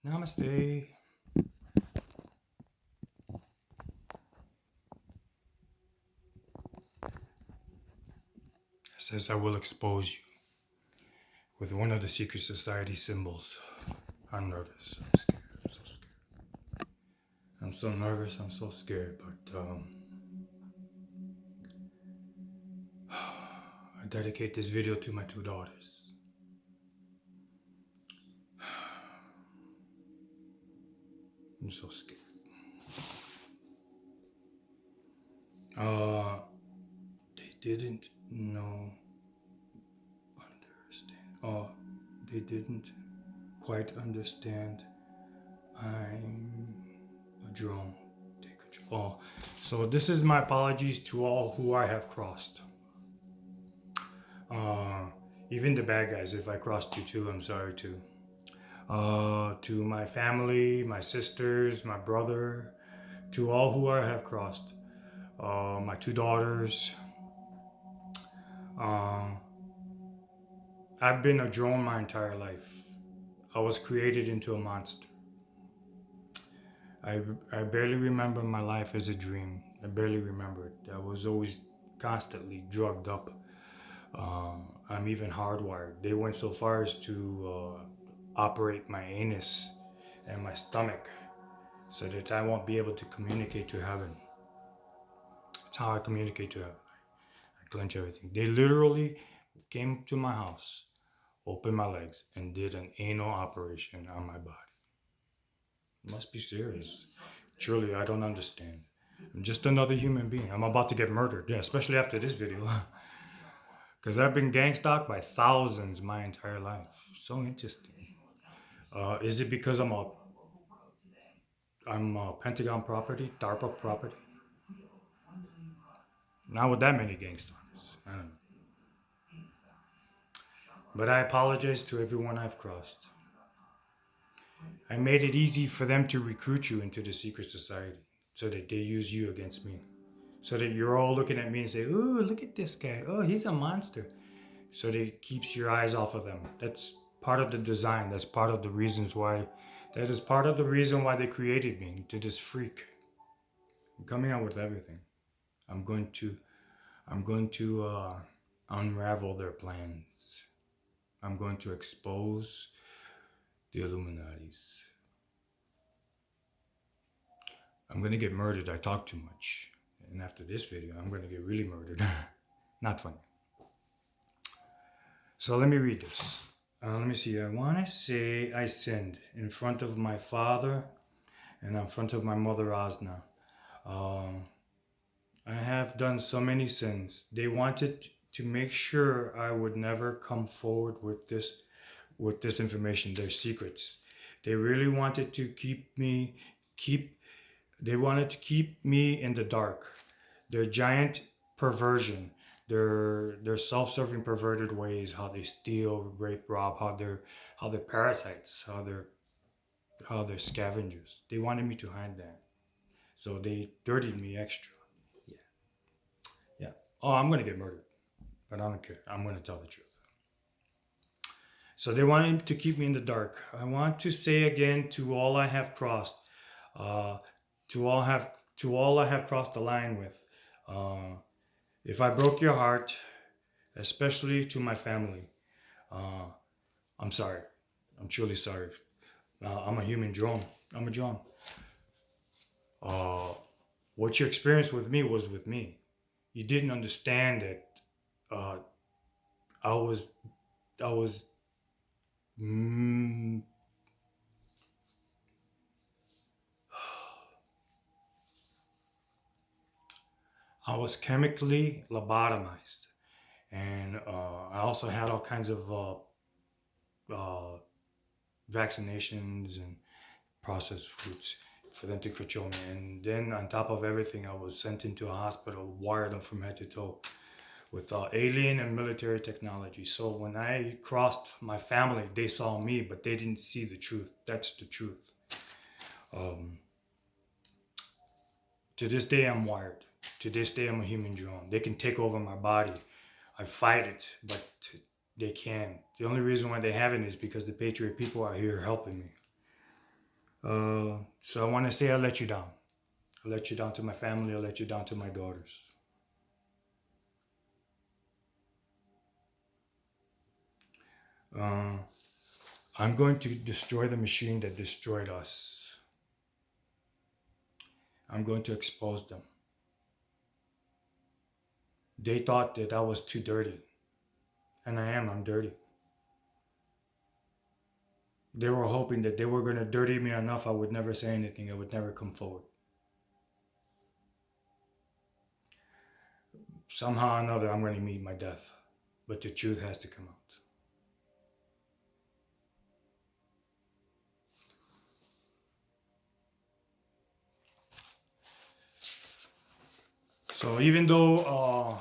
Namaste. It says, I will expose you with one of the secret society symbols. I'm nervous. I'm scared. I'm so scared. I'm so nervous. I'm so scared. But I dedicate this video to my two daughters. I'm so scared. They didn't know, understand. They didn't quite understand. I'm a drone. Take control. So this is my apologies to all who I have crossed. Even the bad guys, if I crossed you too, I'm sorry too. To my family, my sisters, my brother, to all who I have crossed, my two daughters. I've been a drone my entire life. I was created into a monster. I barely remember my life as a dream. I barely remember it. I was always constantly drugged up. I'm even hardwired. They went so far as to operate my anus and my stomach so that I won't be able to communicate to heaven. That's how I communicate to heaven. I clench everything. They literally came to my house, opened my legs, and did an anal operation on my body. It must be serious. Truly, I don't understand. I'm just another human being. I'm about to get murdered. Yeah, especially after this video. Because I've been gang stalked by thousands my entire life. So interesting. Is it because I'm a Pentagon property, DARPA property? Not with that many gang stalkers. I don't know. But I apologize to everyone I've crossed. I made it easy for them to recruit you into the secret society so that they use you against me. So that you're all looking at me and say, ooh, look at this guy. Oh, he's a monster. So that it keeps your eyes off of them. That's part of the design. That's part of the reasons why. That is part of the reason why they created me, to this freak. I'm coming out with everything. I'm going to unravel their plans. I'm going to expose the Illuminatis. I'm going to get murdered. I talk too much. And after this video, I'm going to get really murdered. Not funny. So let me read this. Let me see. I want to say I sinned in front of my father and in front of my mother, Asna. I have done so many sins. They wanted to make sure I would never come forward with this information, their secrets. They really wanted to keep me in the dark. Their giant perversion, their self-serving perverted ways, how they steal, rape, rob, how they're parasites, how they're scavengers. They wanted me to hide that. So they dirtied me extra. Yeah. Yeah. Oh, I'm gonna get murdered. But I don't care. I'm gonna tell the truth. So they wanted to keep me in the dark. I want to say again to all I have crossed, uh, to all I have crossed the line with. If I broke your heart, especially to my family, uh, I'm sorry. I'm truly sorry. I'm a human drone. I'm a drone. What your experience with me was with me. You didn't understand that uh, I was I was mm, I was chemically lobotomized, and I also had all kinds of uh, vaccinations and processed foods for them to control me. And then on top of everything, I was sent into a hospital, wired them from head to toe with alien and military technology. So when I crossed my family, they saw me, but they didn't see the truth. That's the truth. Um, to this day, I'm wired. To this day, I'm a human drone. They can take over my body. I fight it, but they can't. The only reason why they haven't is because the Patriot people are here helping me. So I want to say I let you down. I let you down to my family. I let you down to my daughters. Uh, I'm going to destroy the machine that destroyed us. I'm going to expose them. They thought that I was too dirty. And I am, I'm dirty. They were hoping that they were going to dirty me enough I would never say anything. I would never come forward. Somehow or another, I'm going to meet my death. But the truth has to come out. So even though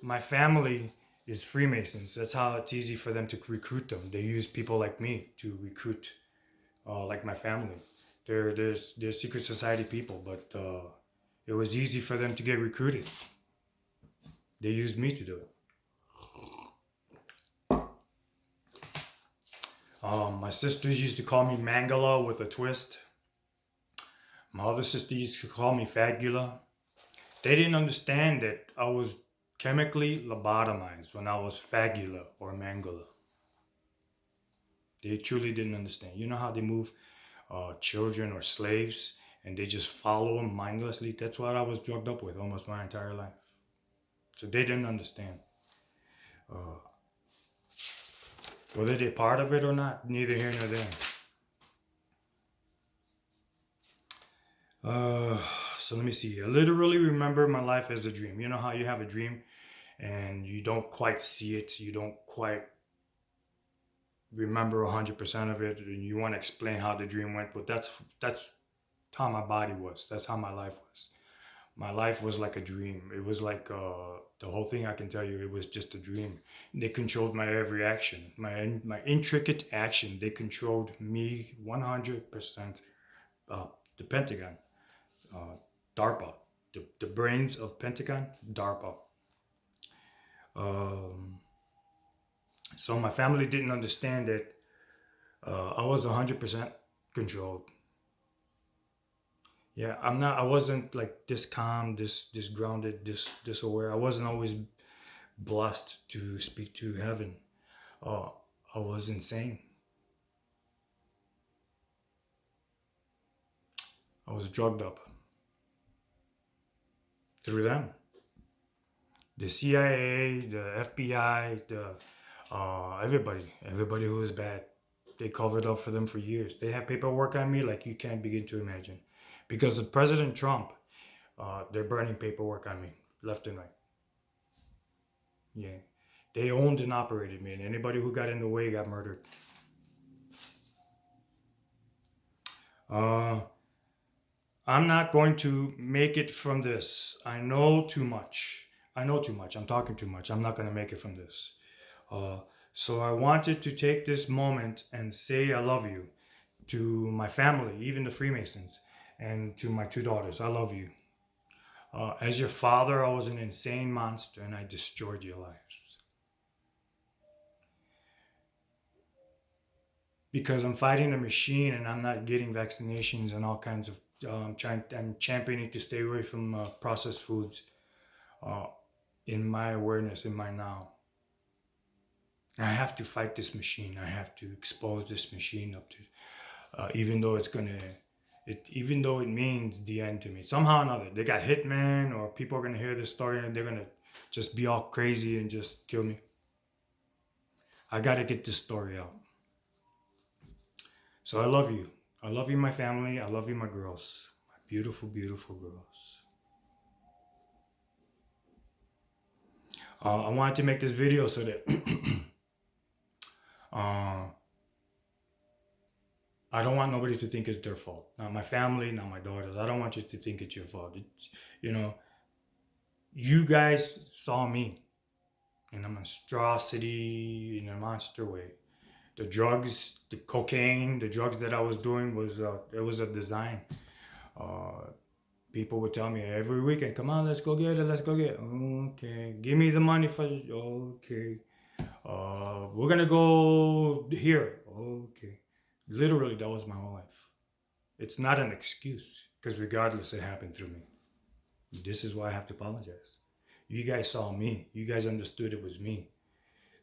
my family is Freemasons, that's how it's easy for them to recruit them. They use people like me to recruit, like my family. They're secret society people, but it was easy for them to get recruited. They used me to do it. My sisters used to call me Mangala with a twist. My other sister used to call me Fagula. They didn't understand that I was chemically lobotomized when I was Fagula or Mangala. They truly didn't understand. You know how they move children or slaves and they just follow them mindlessly? That's what I was drugged up with almost my entire life. So they didn't understand. Whether they're part of it or not, neither here nor there. So let me see. I literally remember my life as a dream. You know how you have a dream and you don't quite see it, you don't quite remember 100% of it, and you want to explain how the dream went, but that's how my body was. That's how my life was. My life was like a dream. It was like the whole thing. I can tell you, it was just a dream. They controlled my every action, my intricate action. They controlled me 100%. The Pentagon, DARPA, the brains of Pentagon, DARPA. So my family didn't understand that I was 100% controlled. Yeah, I wasn't like this calm, this grounded, this aware. I wasn't always blessed to speak to heaven. Uh, I was insane. I was drugged up through them. The CIA, the FBI, everybody who was bad. They covered up for them for years. They have paperwork on me like you can't begin to imagine. Because of President Trump, they're burning paperwork on me left and right. Yeah. They owned and operated me, and anybody who got in the way got murdered. Uh, I'm not going to make it from this. I know too much. I know too much. I'm talking too much. I'm not going to make it from this. Uh, so I wanted to take this moment and say I love you to my family, even the Freemasons, and to my two daughters. I love you. As your father, I was an insane monster and I destroyed your lives. Because I'm fighting a machine and I'm not getting vaccinations and all kinds of. I'm championing to stay away from processed foods. Uh, in my awareness, in my now, I have to fight this machine. I have to expose this machine up to, even though even though it means the end to me. Somehow or another, they got hitmen or people are gonna hear this story and they're gonna just be all crazy and just kill me. I gotta get this story out. So I love you. I love you, my family. I love you, my girls. My beautiful, beautiful girls. I wanted to make this video so that I don't want nobody to think it's their fault. Not my family, not my daughters. I don't want you to think it's your fault. You know, you guys saw me in a monstrosity, in a monster way. The drugs, the cocaine, the drugs that I was doing it was a design. People would tell me every weekend, "Come on, let's go get it. Let's go get it." Okay, give me the money for it. Okay. We're gonna go here. Okay. Literally, that was my whole life. It's not an excuse because regardless, it happened through me. This is why I have to apologize. You guys saw me. You guys understood it was me.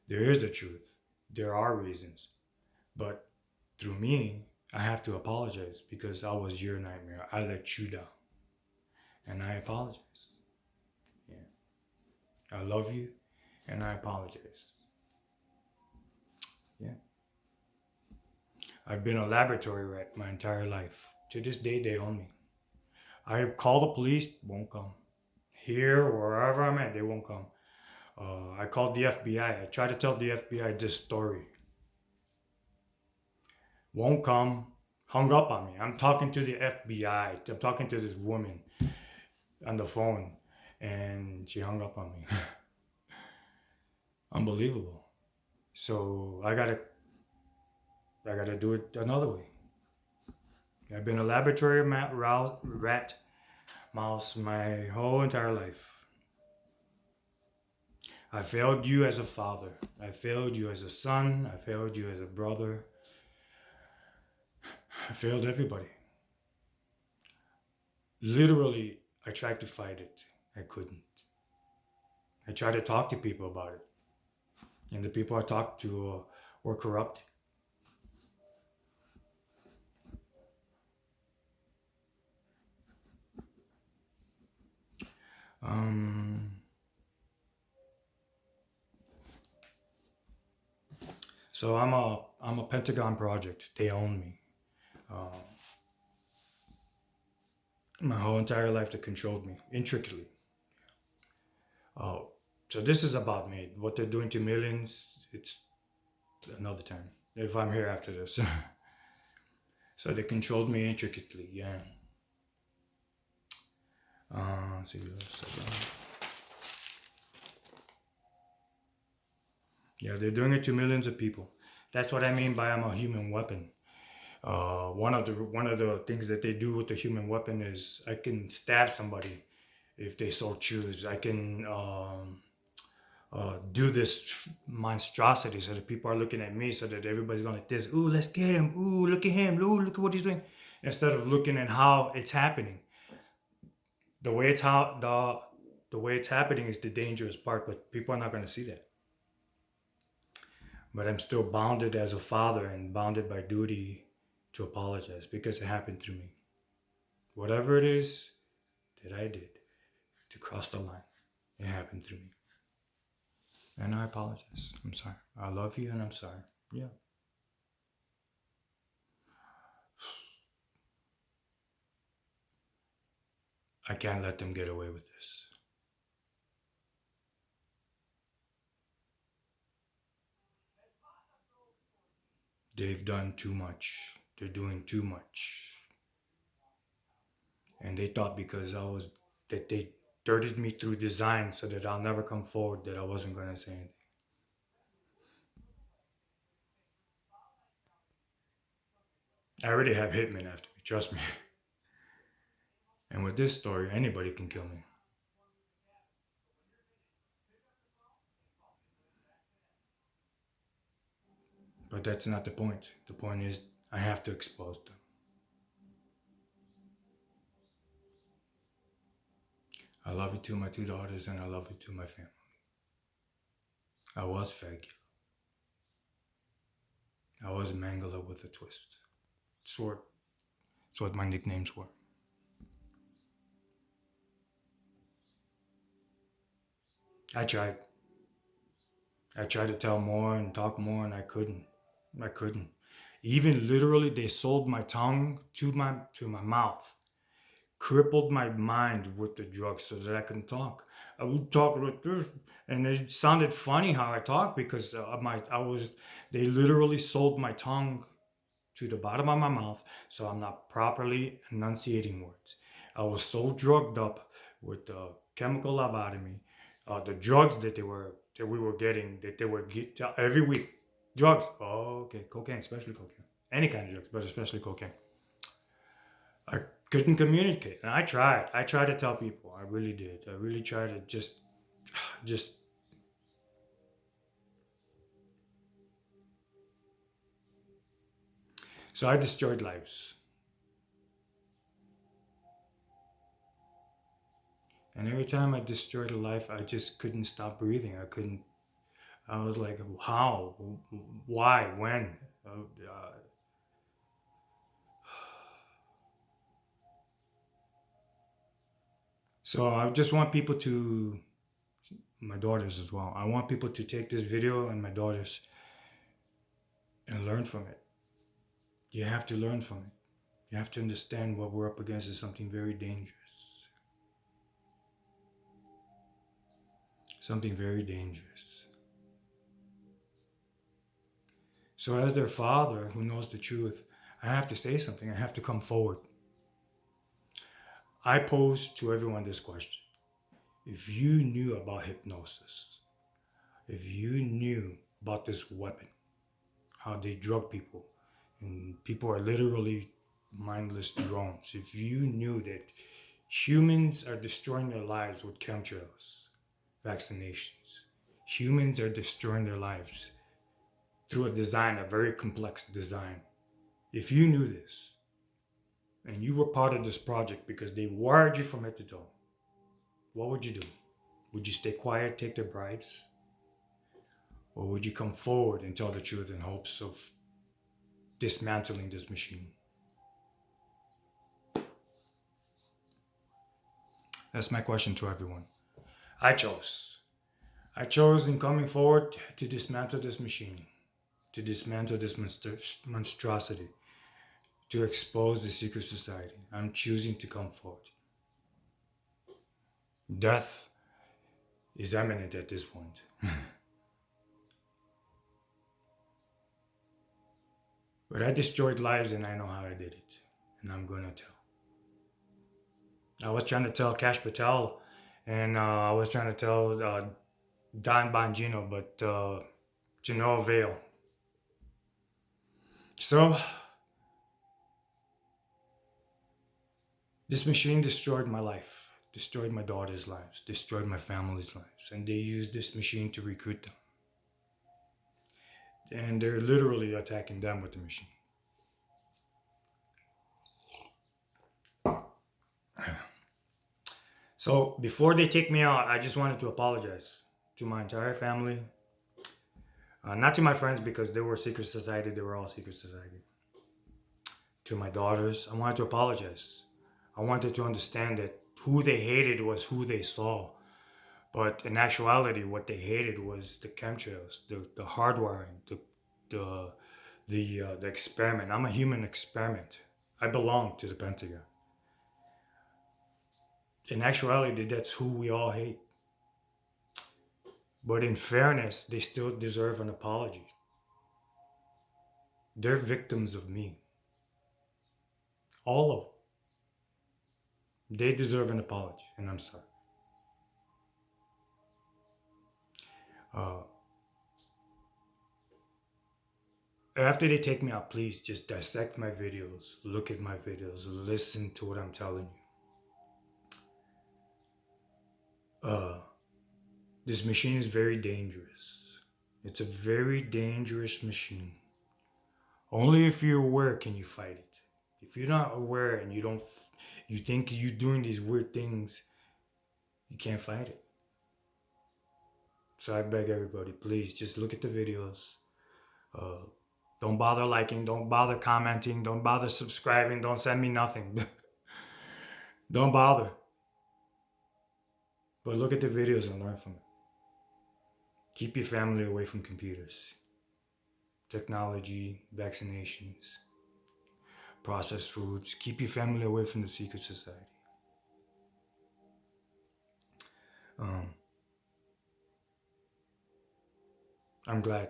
There is a truth. There are reasons. But through me, I have to apologize because I was your nightmare. I let you down. And I apologize. Yeah. I love you and I apologize. Yeah. I've been a laboratory rat my entire life. To this day, they own me. I call the police, won't come. Here, wherever I'm at, they won't come. I called the FBI. I tried to tell the FBI this story. Won't come. Hung up on me. I'm talking to the FBI. I'm talking to this woman on the phone, and she hung up on me. Unbelievable. So I gotta do it another way. I've been a laboratory rat mouse my whole entire life. I failed you as a father. I failed you as a son. I failed you as a brother. I failed everybody. Literally, I tried to fight it. I couldn't. I tried to talk to people about it. And the people I talked to were corrupt. Um, so I'm a Pentagon project. They own me. Uh, my whole entire life they controlled me intricately. So this is about me. What they're doing to millions, it's another time. If I'm here after this. So they controlled me intricately, yeah. See, yeah, they're doing it to millions of people. That's what I mean by I'm a human weapon. One of the things that they do with the human weapon is I can stab somebody if they so choose. I can do this monstrosity so that people are looking at me, so that everybody's going like this. Ooh, let's get him. Ooh, look at him. Ooh, look at what he's doing. Instead of looking at how it's happening. The way it's how the way it's happening is the dangerous part, but people are not going to see that. But I'm still bounded as a father and bounded by duty to apologize because it happened through me. Whatever it is that I did to cross the line, it happened through me. And I apologize. I'm sorry. I love you and I'm sorry. Yeah. I can't let them get away with this. They've done too much. They're doing too much. And they thought because that they dirted me through design so that I'll never come forward that I wasn't going to say anything. I already have hitmen after me, trust me. And with this story, anybody can kill me. But that's not the point. The point is, I have to expose them. I love you to my two daughters, and I love you to my family. I was Faggy. I was Mangala with a twist. Sword. That's what my nicknames were. I tried. I tried to tell more and talk more, and I couldn't. I couldn't. Even literally, they sold my tongue to my mouth, crippled my mind with the drugs so that I can talk. I would talk like this, and it sounded funny how I talk because they literally sold my tongue to the bottom of my mouth, so I'm not properly enunciating words. I was so drugged up with the chemical lobotomy, the drugs that we were getting that they were every week. Drugs. Oh, okay, cocaine, especially cocaine. Any kind of drugs, but especially cocaine. I couldn't communicate, and I tried. I tried to tell people. I really did. I really tried to just. So I destroyed lives. And every time I destroyed a life, I just couldn't stop breathing. I was like, how? Why? When? So I just want people to, my daughters as well, I want people to take this video and my daughters and learn from it. You have to learn from it. You have to understand what we're up against is something very dangerous. Something very dangerous. So, as their father who knows the truth, I have to say something. I have to come forward. I pose to everyone this question. If you knew about hypnosis, if you knew about this weapon, how they drug people, and people are literally mindless drones, if you knew that humans are destroying their lives with chemtrails, vaccinations, humans are destroying their lives through a design, a very complex design. If you knew this, and you were part of this project because they wired you from head to toe, what would you do? Would you stay quiet, take their bribes? Or would you come forward and tell the truth in hopes of dismantling this machine? That's my question to everyone. I chose. I chose in coming forward to dismantle this machine, to dismantle this monstrosity, to expose the secret society. I'm choosing to come forward. Death is imminent at this point. But I destroyed lives and I know how I did it. And I'm going to tell. I was trying to tell Cash Patel and I was trying to tell Don Bongino, but to no avail. So, this machine destroyed my life, destroyed my daughter's lives, destroyed my family's lives, and they used this machine to recruit them. And they're literally attacking them with the machine. So before they take me out, I just wanted to apologize to my entire family. Not to my friends because they were secret society, they were all secret society. To my daughters, I wanted to apologize. I wanted to understand that who they hated was who they saw. But in actuality, what they hated was the chemtrails, the hardwiring, the experiment. I'm a human experiment. I belong to the Pentagon. In actuality, that's who we all hate. But in fairness, they still deserve an apology. They're victims of me. All of them. They deserve an apology, and I'm sorry. Uh, After they take me out, please just dissect my videos, look at my videos, listen to what I'm telling you. This machine is very dangerous. It's a very dangerous machine. Only if you're aware can you fight it. If you're not aware and you think you're doing these weird things, you can't fight it. So I beg everybody, please just look at the videos. Don't bother liking, don't bother commenting, don't bother subscribing, don't send me nothing. Don't bother. But look at the videos and learn from it. Keep your family away from computers, technology, vaccinations, processed foods. Keep your family away from the secret society. I'm glad.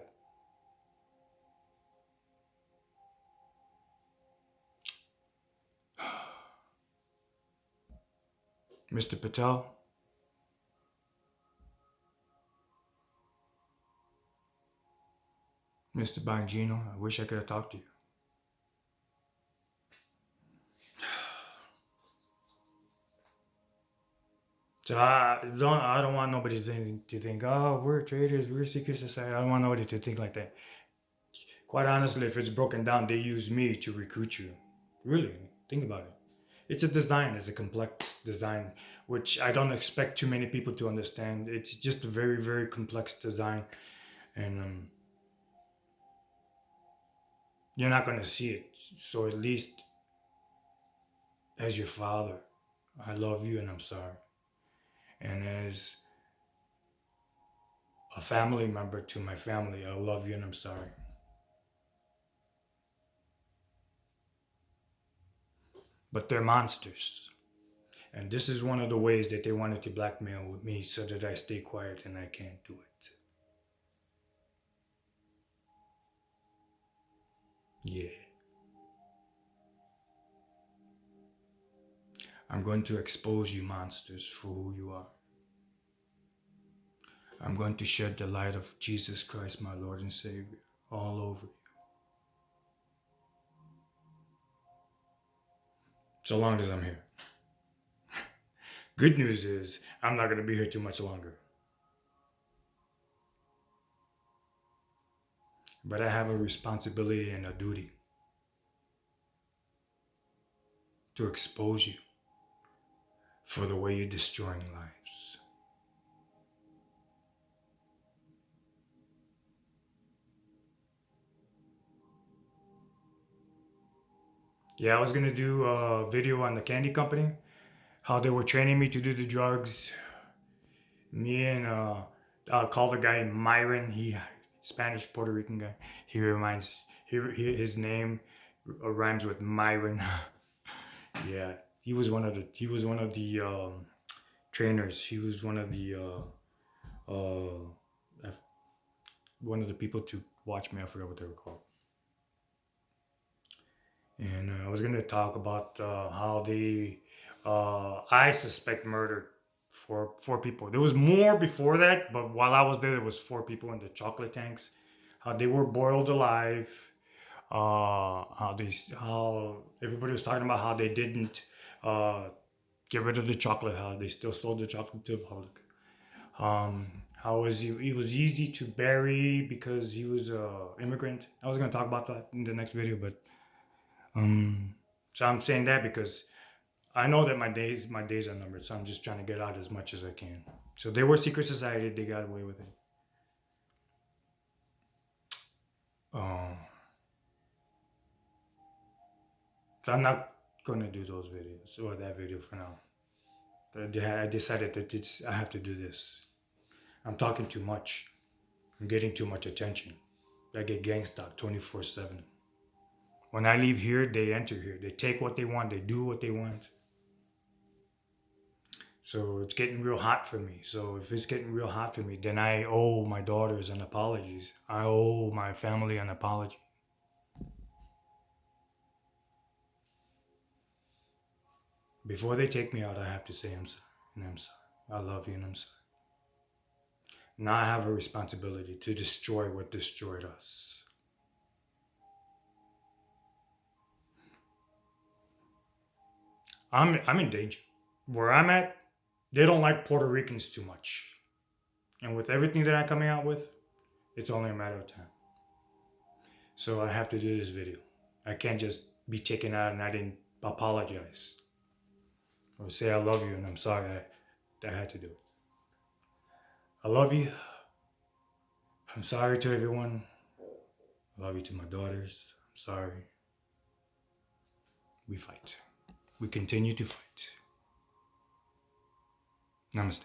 Mr. Patel, Mr. Bongino, I wish I could have talked to you. So I don't want nobody to think, oh, we're traitors, we're secret society. I don't want nobody to think like that. Quite honestly, if it's broken down, they use me to recruit you. Really, think about it. it's a design, it's a complex design, which I don't expect too many people to understand. It's just a very, very complex design, and you're not going to see it. So at least as your father, I love you and I'm sorry. And as a family member to my family, I love you and I'm sorry. But they're monsters. And this is one of the ways that they wanted to blackmail with me so that I stay quiet and I can't do it. Yeah. I'm going to expose you monsters for who you are. I'm going to shed the light of Jesus Christ, my Lord and Savior, all over you. So long as I'm here. Good news is I'm not going to be here too much longer. But I have a responsibility and a duty to expose you for the way you're destroying lives. Yeah, I was going to do a video on the candy company, how they were training me to do the drugs. Me and I'll call the guy Myron. He Spanish Puerto Rican guy. His name rhymes with Myron. Yeah, he was one of the trainers. He was one of the people to watch me. I forgot what they were called. And I was gonna talk about how they I suspect murdered four people. There was more before that, but while I was there was four people in the chocolate tanks. How they were boiled alive. How everybody was talking about how they didn't uh, get rid of the chocolate. How they still sold the chocolate to the public. How was he was easy to bury because he was a immigrant. I was gonna talk about that in the next video, but um, so I'm saying that because I know that my days are numbered, so I'm just trying to get out as much as I can. So they were secret society, they got away with it. Um, so I'm not gonna do those videos or that video for now. I decided that I have to do this. I'm talking too much. I'm getting too much attention. I get gang stalked 24/7. When I leave here, they enter here. They take what they want. They do what they want. So it's getting real hot for me. So if it's getting real hot for me, then I owe my daughters an apology. I owe my family an apology. Before they take me out, I have to say I'm sorry. And I'm sorry. I love you and I'm sorry. Now I have a responsibility to destroy what destroyed us. I'm in danger. Where I'm at, they don't like Puerto Ricans too much. And with everything that I'm coming out with, it's only a matter of time. So I have to do this video. I can't just be taken out and I didn't apologize. Or say I love you and I'm sorry I had to do it. I love you. I'm sorry to everyone. I love you to my daughters. I'm sorry. We fight. We continue to fight. Namaste.